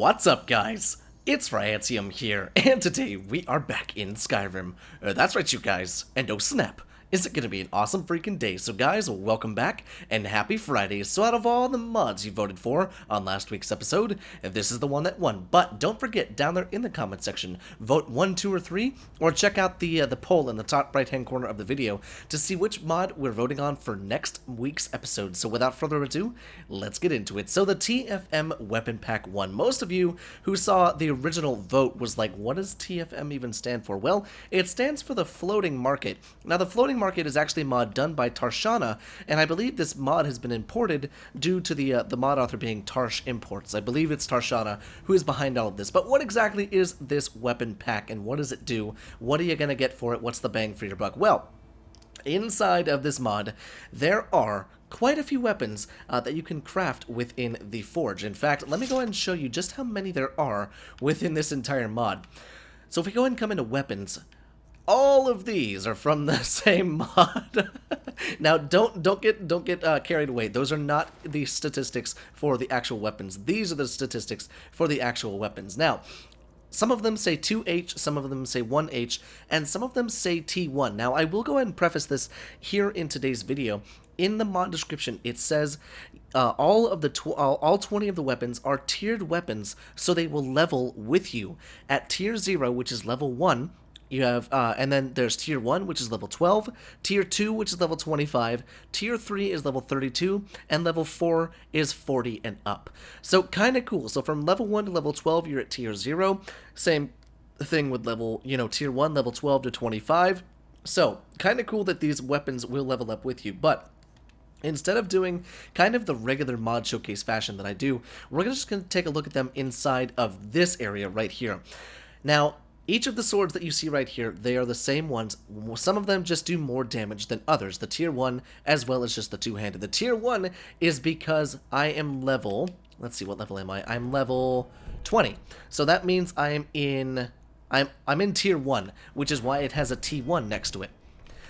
What's up, guys? It's Tfm here, and today we are back in Skyrim. That's right, you guys, and oh snap, is it gonna be an awesome freaking day? So guys, welcome back, and happy Friday. So out of all the mods you voted for on last week's episode, this is the one that won. But don't forget, down there in the comment section, vote 1, 2, or 3, or check out the poll in the top right-hand corner of the video to see which mod we're voting on for next week's episode. So without further ado, let's get into it. So the Tfm Weapon Pack won. Most of you who saw the original vote was like, what does TFM even stand for? Well, it stands for the Floating Market. Now, the Floating Market is actually a mod done by Tarshana, and I believe this mod has been imported due to the mod author being Tarsh Imports. I believe it's Tarshana who is behind all of this. But what exactly is this weapon pack, and what does it do? What are you going to get for it? What's the bang for your buck? Well, inside of this mod, there are quite a few weapons that you can craft within the forge. In fact, let me go ahead and show you just how many there are within this entire mod. So if we go ahead and come into weapons, all of these are from the same mod. Now, don't get carried away. Those are not the statistics for the actual weapons. These are the statistics for the actual weapons. Now, some of them say 2H, some of them say 1H, and some of them say T1. Now, I will go ahead and preface this here in today's video. In the mod description, it says all 20 of the weapons are tiered weapons, so they will level with you. At tier 0, which is level 1, you have, and then there's tier 1, which is level 12, tier 2, which is level 25, tier 3 is level 32, and level 4 is 40 and up. So kind of cool. So from level 1 to level 12, you're at tier 0. Same thing with level, tier 1, level 12 to 25. So kind of cool that these weapons will level up with you, but instead of doing kind of the regular mod showcase fashion that I do, we're just going to take a look at them inside of this area right here. Now, each of the swords that you see right here, they are the same ones. Some of them just do more damage than others. The tier 1 as well as just the two-handed. The tier 1 is because I am level, let's see, what level am I? I'm level 20. So that means I'm in tier 1, which is why it has a T1 next to it.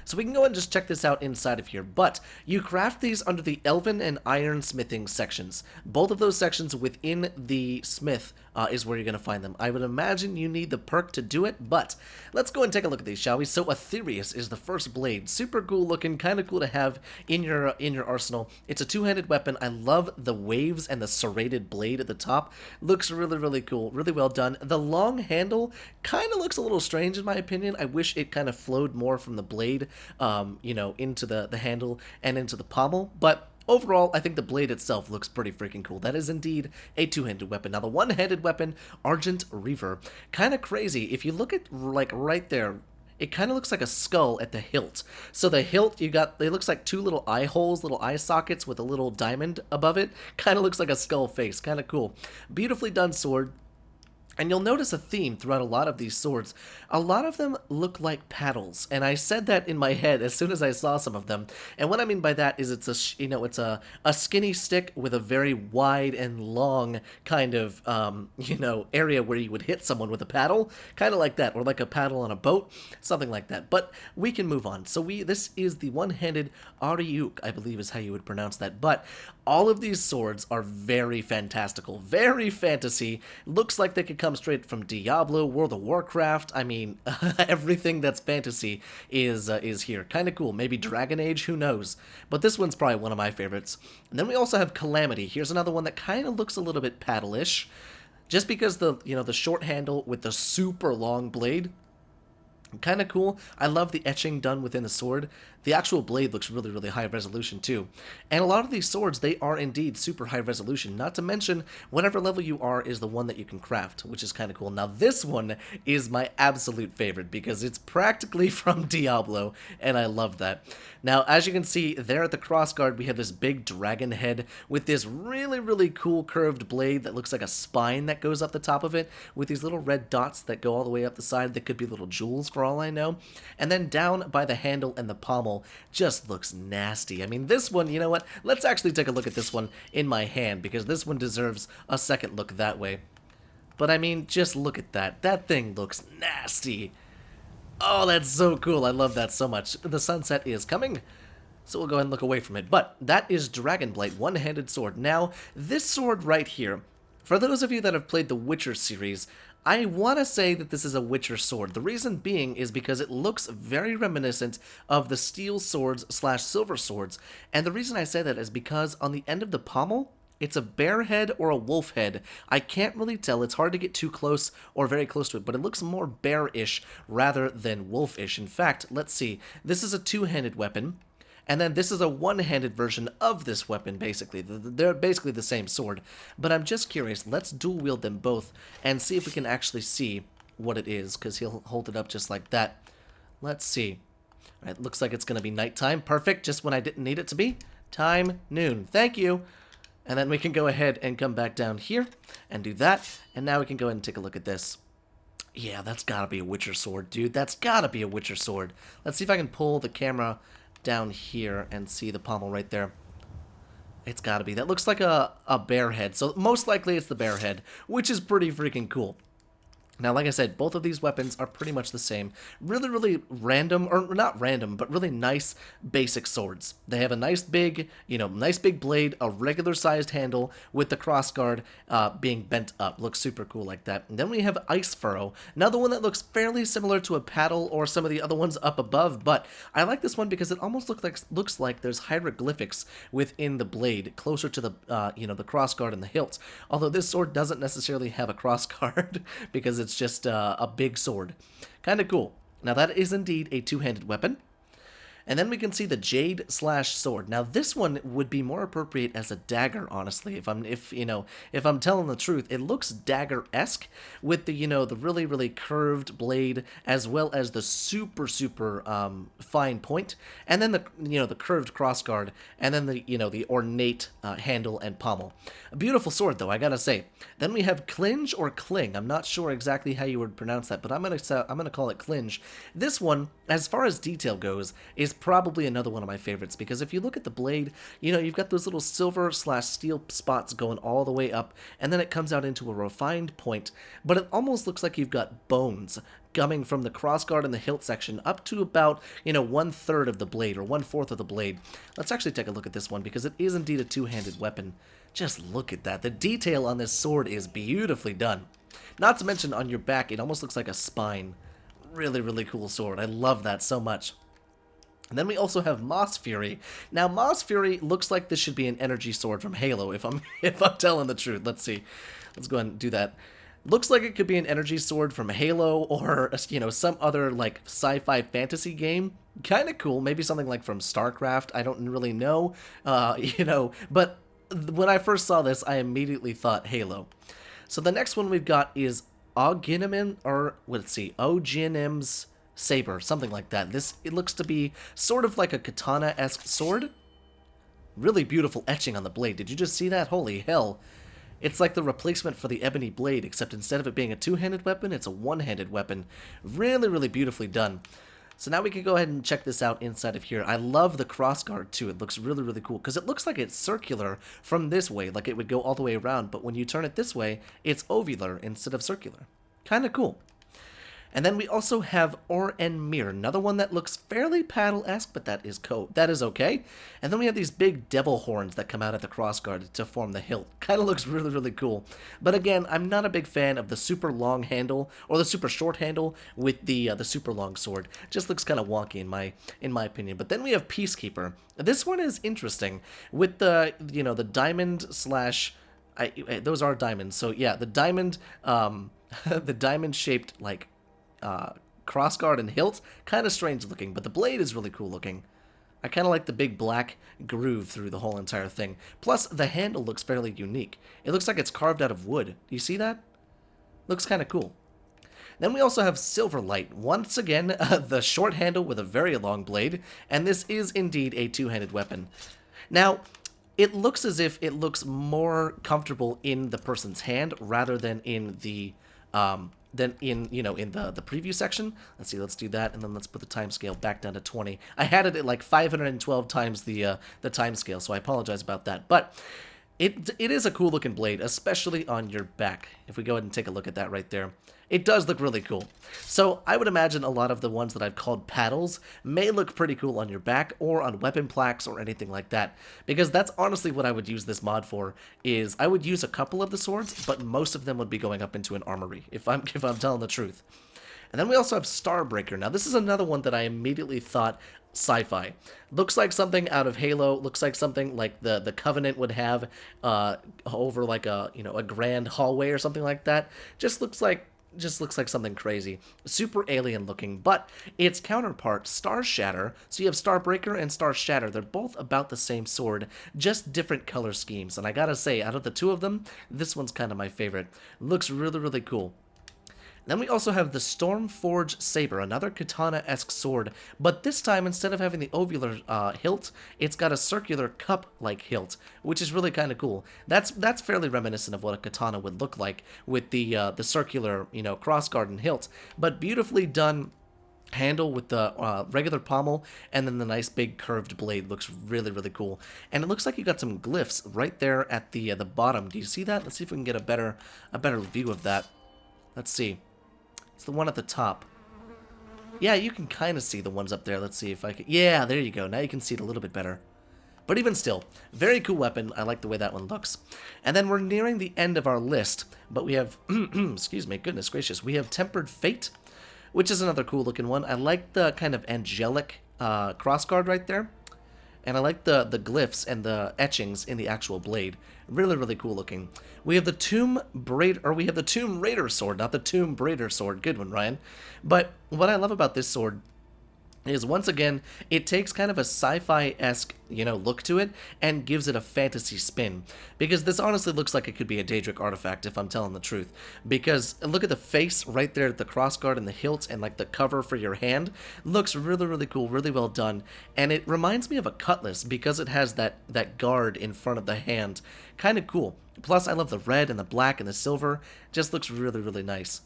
So we can go and just check this out inside of here, but you craft these under the Elven and Iron Smithing sections. Both of those sections within the Smith is where you're going to find them. I would imagine you need the perk to do it, but let's go and take a look at these, shall we? So Aetherius is the first blade. Super cool looking, kind of cool to have in your arsenal. It's a two-handed weapon. I love the waves and the serrated blade at the top. Looks really, really cool. Really well done. The long handle kind of looks a little strange in my opinion. I wish it kind of flowed more from the blade into the handle and into the pommel, but overall, I think the blade itself looks pretty freaking cool. That is indeed a two-handed weapon. Now, the one-handed weapon, Argent Reaver, kind of crazy. If you look at, like, right there, it kind of looks like a skull at the hilt. So the hilt, it looks like two little eye holes, little eye sockets with a little diamond above it. Kind of looks like a skull face. Kind of cool. Beautifully done sword. And you'll notice a theme throughout a lot of these swords. A lot of them look like paddles, and I said that in my head as soon as I saw some of them. And what I mean by that is it's a skinny stick with a very wide and long kind of area where you would hit someone with a paddle, kind of like that, or like a paddle on a boat, something like that. But we can move on. So this is the one-handed Ariuk, I believe is how you would pronounce that. But all of these swords are very fantastical, very fantasy. Looks like they could come straight from Diablo, World of Warcraft. I mean, everything that's fantasy is here. Kind of cool. Maybe Dragon Age, who knows? But this one's probably one of my favorites. And then we also have Calamity. Here's another one that kind of looks a little bit paddle-ish, just because the short handle with the super long blade. Kind of cool. I love the etching done within the sword. The actual blade looks really, really high resolution too. And a lot of these swords, they are indeed super high resolution. Not to mention, whatever level you are is the one that you can craft, which is kind of cool. Now this one is my absolute favorite because it's practically from Diablo, and I love that. Now, as you can see, there at the crossguard, we have this big dragon head with this really, really cool curved blade that looks like a spine that goes up the top of it, with these little red dots that go all the way up the side that could be little jewels for all I know. And then down by the handle and the pommel just looks nasty. I mean, this one, you know what? Let's actually take a look at this one in my hand, because this one deserves a second look that way. But I mean, just look at that. That thing looks nasty. Oh, that's so cool. I love that so much. The sunset is coming, so we'll go ahead and look away from it. But that is Dragonblight, one-handed sword. Now, this sword right here, For those of you that have played the Witcher series, I want to say that this is a Witcher sword. The reason being is because it looks very reminiscent of the steel swords slash silver swords, and the reason I say that is because on the end of the pommel, it's a bear head or a wolf head. I can't really tell. It's hard to get too close or very close to it, but it looks more bear-ish rather than wolf-ish. In fact, let's see. This is a two-handed weapon, and then this is a one-handed version of this weapon, basically. They're basically the same sword. But I'm just curious. Let's dual-wield them both and see if we can actually see what it is, because he'll hold it up just like that. Let's see. All right, looks like it's going to be nighttime. Perfect, just when I didn't need it to be. Time, noon. Thank you. And then we can go ahead and come back down here and do that. And now we can go ahead and take a look at this. Yeah, that's gotta be a Witcher sword, dude. That's gotta be a Witcher sword. Let's see if I can pull the camera down here and see the pommel right there. It's gotta be. That looks like a bear head. So most likely it's the bear head, which is pretty freaking cool. Now, like I said, both of these weapons are pretty much the same. Really, really random, or not random, but really nice basic swords. They have a nice big, nice big blade, a regular sized handle with the crossguard being bent up. Looks super cool like that. And then we have Ice Furrow, another one that looks fairly similar to a paddle or some of the other ones up above, but I like this one because it almost looks like there's hieroglyphics within the blade, closer to the, the crossguard and the hilt. Although this sword doesn't necessarily have a crossguard because it's just a big sword. Kind of cool. Now that is indeed a two-handed weapon. And then we can see the Jade slash sword. Now this one would be more appropriate as a dagger, honestly. If I'm telling the truth, it looks dagger-esque with the the really, really curved blade as well as the super fine point, and then the curved crossguard, and then the ornate handle and pommel. A beautiful sword though, I gotta say. Then we have Clinge or Cling. I'm not sure exactly how you would pronounce that, but I'm gonna call it Clinge. This one, as far as detail goes, is probably another one of my favorites, because if you look at the blade, you've got those little silver slash steel spots going all the way up, and then it comes out into a refined point, but it almost looks like you've got bones coming from the crossguard and the hilt section up to about, 1/3 of the blade, or 1/4 of the blade. Let's actually take a look at this one, because it is indeed a two-handed weapon. Just look at that. The detail on this sword is beautifully done. Not to mention on your back, it almost looks like a spine. Really, really cool sword. I love that so much. And then we also have Moss Fury. Now, Moss Fury looks like this should be an energy sword from Halo, if I'm telling the truth. Let's see. Let's go ahead and do that. Looks like it could be an energy sword from Halo or, some other, like, sci-fi fantasy game. Kind of cool. Maybe something like from StarCraft. I don't really know. But when I first saw this, I immediately thought Halo. So the next one we've got is Oginim's Saber, something like that. It looks to be sort of like a katana-esque sword. Really beautiful etching on the blade. Did you just see that? Holy hell. It's like the replacement for the ebony blade, except instead of it being a two-handed weapon, it's a one-handed weapon. Really, really beautifully done. So now we can go ahead and check this out inside of here. I love the crossguard too. It looks really, really cool, because it looks like it's circular from this way, like it would go all the way around, but when you turn it this way, it's ovular instead of circular. Kind of cool. And then we also have Mir, another one that looks fairly paddle-esque, but that is okay. And then we have these big devil horns that come out at the crossguard to form the hilt. Kind of looks really, really cool. But again, I'm not a big fan of the super long handle or the super short handle with the super long sword. It just looks kind of wonky in my opinion. But then we have Peacekeeper. This one is interesting with the the diamond slash. Those are diamonds. So yeah, the diamond, the diamond shaped like. Crossguard and hilt, kind of strange looking, but the blade is really cool looking. I kind of like the big black groove through the whole entire thing. Plus, the handle looks fairly unique. It looks like it's carved out of wood. Do you see that? Looks kind of cool. Then we also have Silverlight. Once again, the short handle with a very long blade, and this is indeed a two-handed weapon. Now, it looks as if it looks more comfortable in the person's hand rather than in the in the preview section. Let's see, let's do that, and then let's put the timescale back down to 20. I had it at like 512 times the timescale, so I apologize about that. But It is a cool looking blade, especially on your back. If we go ahead and take a look at that right there. It does look really cool. So I would imagine a lot of the ones that I've called paddles may look pretty cool on your back or on weapon plaques or anything like that. Because that's honestly what I would use this mod for, is I would use a couple of the swords, but most of them would be going up into an armory, if I'm telling the truth. And then we also have Starbreaker. Now this is another one that I immediately thought sci-fi. Looks like something out of Halo, looks like something like the Covenant would have over like a, you know, a grand hallway or something like that. Just looks like something crazy. Super alien looking, but its counterpart, Star Shatter, so you have Starbreaker and Star Shatter, they're both about the same sword, just different color schemes, and I gotta say, out of the two of them, this one's kind of my favorite. Looks really, really cool. Then we also have the Stormforge Saber, another katana-esque sword, but this time, instead of having the ovular hilt, it's got a circular cup-like hilt, which is really kind of cool. That's fairly reminiscent of what a katana would look like, with the circular, you know, crossguard and hilt, but beautifully done handle with the regular pommel, and then the nice big curved blade looks really, really cool. And it looks like you got some glyphs right there at the bottom. Do you see that? Let's see if we can get a better view of that. Let's see. It's the one at the top. Yeah, you can kind of see the ones up there. Let's see if I can... Yeah, there you go. Now you can see it a little bit better. But even still, very cool weapon. I like the way that one looks. And then we're nearing the end of our list. But we have... excuse me, goodness gracious. We have Tempered Fate, which is another cool looking one. I like the kind of angelic crossguard right there. And I like the glyphs and the etchings in the actual blade. Really, really cool looking. We have the Tomb Raider sword, not the Tomb Raider sword. Good one, Ryan. But what I love about this sword is, once again, it takes kind of a sci-fi-esque, you know, look to it and gives it a fantasy spin. Because this honestly looks like it could be a Daedric artifact, if I'm telling the truth. Because look at the face right there at the crossguard and the hilt and like the cover for your hand. Looks really, really cool, really well done. And it reminds me of a cutlass because it has that guard in front of the hand. Kind of cool. Plus, I love the red and the black and the silver. Just looks really, really nice.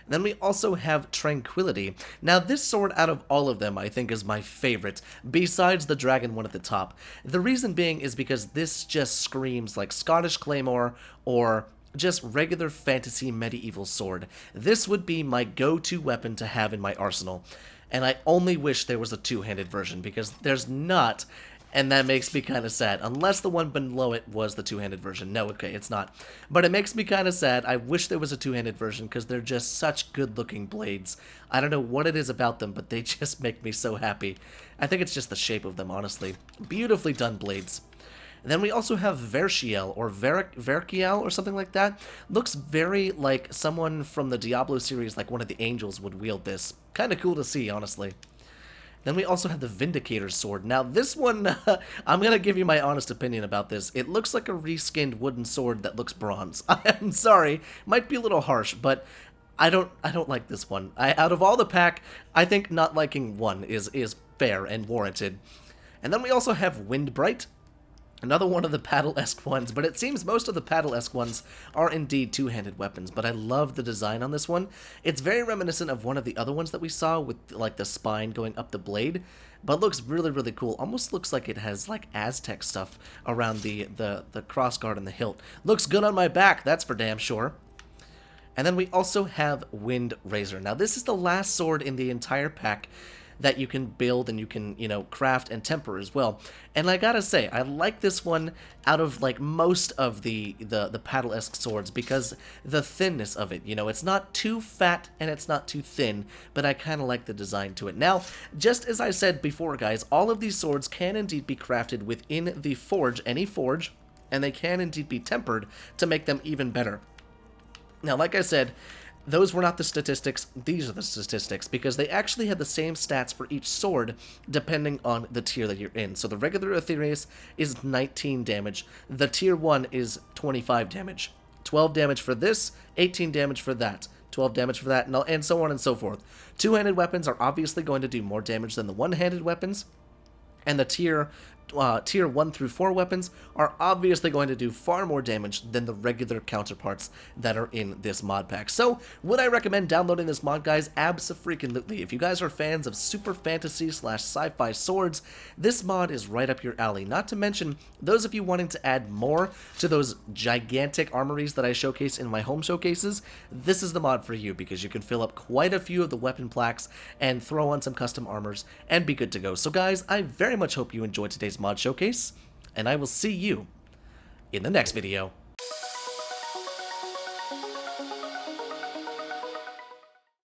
Then we also have Tranquility. Now this sword out of all of them I think is my favorite, besides the dragon one at the top. The reason being is because this just screams like Scottish Claymore or just regular fantasy medieval sword. This would be my go-to weapon to have in my arsenal. And I only wish there was a two-handed version, because there's not, and that makes me kind of sad. Unless the one below it was the two-handed version. No, okay, it's not. But it makes me kind of sad. I wish there was a two-handed version, because they're just such good-looking blades. I don't know what it is about them, but they just make me so happy. I think it's just the shape of them, honestly. Beautifully done blades. And then we also have Verciel, or Verciel, or something like that. Looks very like someone from the Diablo series, like one of the angels would wield this. Kind of cool to see, honestly. Then we also have the Vindicator Sword. Now this one, I'm going to give you my honest opinion about this. It looks like a reskinned wooden sword that looks bronze. I'm sorry, might be a little harsh, but I don't like this one. Out of all the pack, I think not liking one is fair and warranted. And then we also have Windbright. Another one of the paddle-esque ones, but it seems most of the paddle-esque ones are indeed two-handed weapons, but I love the design on this one. It's very reminiscent of one of the other ones that we saw with, like, the spine going up the blade, but looks really, really cool. Almost looks like it has, like, Aztec stuff around the crossguard and the hilt. Looks good on my back, that's for damn sure. And then we also have Wind Razor. Now, this is the last sword in the entire pack that you can build and you can, you know, craft and temper as well. And I gotta say, I like this one out of, like, most of the paddle-esque swords because the thinness of it, you know, it's not too fat and it's not too thin, but I kind of like the design to it. Now, just as I said before, guys, all of these swords can indeed be crafted within the forge, any forge, and they can indeed be tempered to make them even better. Now, like I said, those were not the statistics, these are the statistics, because they actually had the same stats for each sword, depending on the tier that you're in. So the regular Aetherius is 19 damage, the tier 1 is 25 damage, 12 damage for this, 18 damage for that, 12 damage for that, and so on and so forth. Two-handed weapons are obviously going to do more damage than the one-handed weapons, and the tier tier 1 through 4 weapons are obviously going to do far more damage than the regular counterparts that are in this mod pack. So, would I recommend downloading this mod, guys? Abso-freaking-lutely. If you guys are fans of super fantasy / sci-fi swords, this mod is right up your alley. Not to mention, those of you wanting to add more to those gigantic armories that I showcase in my home showcases, this is the mod for you, because you can fill up quite a few of the weapon plaques and throw on some custom armors and be good to go. So guys, I very much hope you enjoyed today's mod showcase, and I will see you in the next video.